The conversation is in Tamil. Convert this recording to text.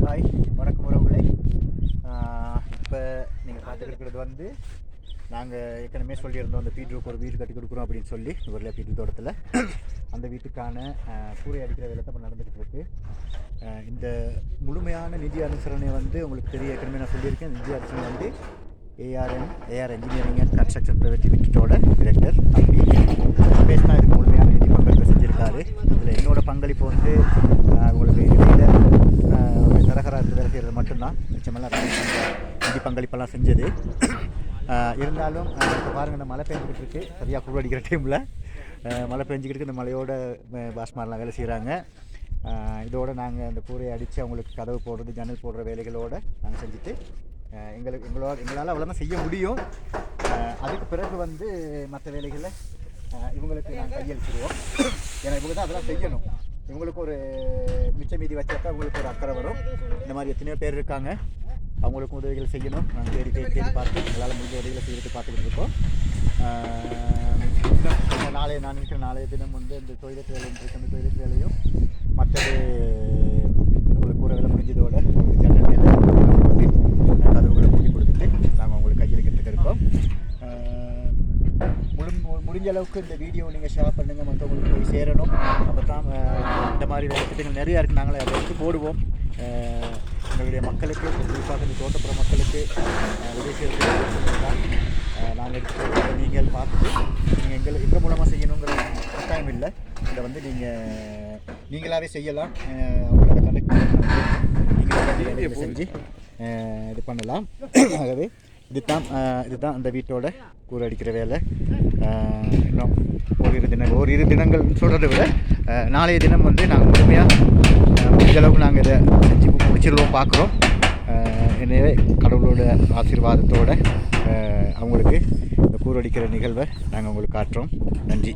ஹாய், வணக்கம் உறவுகளே. இப்போ நீங்கள் பார்த்துக்கிட்டு வந்து நாங்கள் ஏற்கனவே சொல்லியிருந்தோம், அந்த பீட்ருக்கு ஒரு வீடு கட்டி கொடுக்குறோம் அப்படின்னு சொல்லி ஊரில் பீட்ரு தோட்டத்தில் அந்த வீட்டுக்கான கூரை அடிக்கிற வேலை தான் இப்போ நடந்துக்கிட்டு இருக்கு. இந்த முழுமையான நிதி அனுசரணை வந்து உங்களுக்கு தெரிய ஏற்கனவே நான் சொல்லியிருக்கேன். நிதி அனுசரணை வந்து AR engineering and construction private லிமிட்டோட டிரெக்டர் தம்பி ரமேஷ் தான் இதுக்கு முழுமையான நிதி பங்களிப்பு செஞ்சுருக்காரு. இதில் என்னோட பங்களிப்பு வந்து உங்களுக்கு ஒரு தரகராக இருந்து வேலை செய்கிறது மட்டும்தான். நிச்சயமெல்லாம் ரமேஷ் நிதி பங்களிப்பெல்லாம் செஞ்சது. இருந்தாலும் இப்போ பாருங்கள், இந்த மழை பெஞ்சிக்கிட்டு இருக்குது. சரியாக கூடு அடிக்கிற டைமில் மழை பெஞ்சிக்கிட்டு இந்த மழையோட பாஸ்மாரெலாம் வேலை செய்கிறாங்க. இதோடு நாங்கள் அந்த கூரையை அடித்து அவங்களுக்கு கதவு போடுறது, ஜன்னல் போடுற வேலைகளோடு நாங்கள் செஞ்சுட்டு எங்களால் அவ்வளோதான் செய்ய முடியும். அதுக்கு பிறகு வந்து மற்ற வேலைகளை இவங்களுக்கு நாங்கள் கையெழுத்துருவோம். ஏன்னா இவங்க தான் அதெல்லாம் செய்யணும். இவங்களுக்கு ஒரு மிச்ச மீதி வச்சாக்கா அவங்களுக்கு ஒரு அக்கறை வரும். இந்த மாதிரி எத்தனையோ பேர் இருக்காங்க, அவங்களுக்கும் உதவிகள் செய்யணும். நாங்கள் தேடி பார்த்து எங்களால் முடிஞ்ச உதவிகளை செய்யறதுக்கு பார்த்துக்கிட்டு இருக்கோம். நான் நினைக்கிற நாளைய தினம் வந்து இந்த டொய்லெட் வேலை இருக்கு. அந்த டொய்லெட் வேலையும் மற்றது உங்களுக்கு கூற வேலை முடிஞ்சதோட ஜன்னல் வேலை கதவுகளை மூடி கொடுத்துட்டு நாங்கள் உங்களுக்கு கையில் கற்றுக்க இருக்கோம். முடிஞ்ச அளவுக்கு இந்த வீடியோ நீங்கள் ஷேர் பண்ணுங்கள், மற்றவங்களுக்கு போய் சேரணும். அப்போ தான் இந்த மாதிரி வேலை திட்டங்கள் நிறையா இருக்குது. நாங்களே அதை எடுத்து போடுவோம். எங்களுடைய மக்களுக்கு, குறிப்பாக இந்த தோட்டப்புற மக்களுக்கு உதவி செய்யறதுக்கு தான் நாங்கள் எடுத்து நீங்கள் பார்த்துட்டு நீங்கள் எங்கள் மூலமாக செய்யணுங்கிற கட்டாயம் இல்லை. இதை வந்து நீங்களாகவே செய்யலாம். அவங்களோட கனெக்ட் நீங்கள் செஞ்சு இது பண்ணலாம். ஆகவே இதுதான் அந்த வீட்டோட கூரை அடிக்கிற வேலை. இன்னும் ஓரிரு தினங்கள் சொல்கிறத விட நாளைய தினம் வந்து நாங்கள் முழுமையாக முடிஞ்ச அளவுக்கு நாங்கள் இதை செஞ்சு முடிச்சிடுவோம் பார்க்குறோம். எனவே கடவுளோட ஆசீர்வாதத்தோடு அவங்களுக்கு இந்த கூரை அடிக்கிற நிகழ்வை நாங்கள் உங்களுக்கு காட்டுறோம். நன்றி.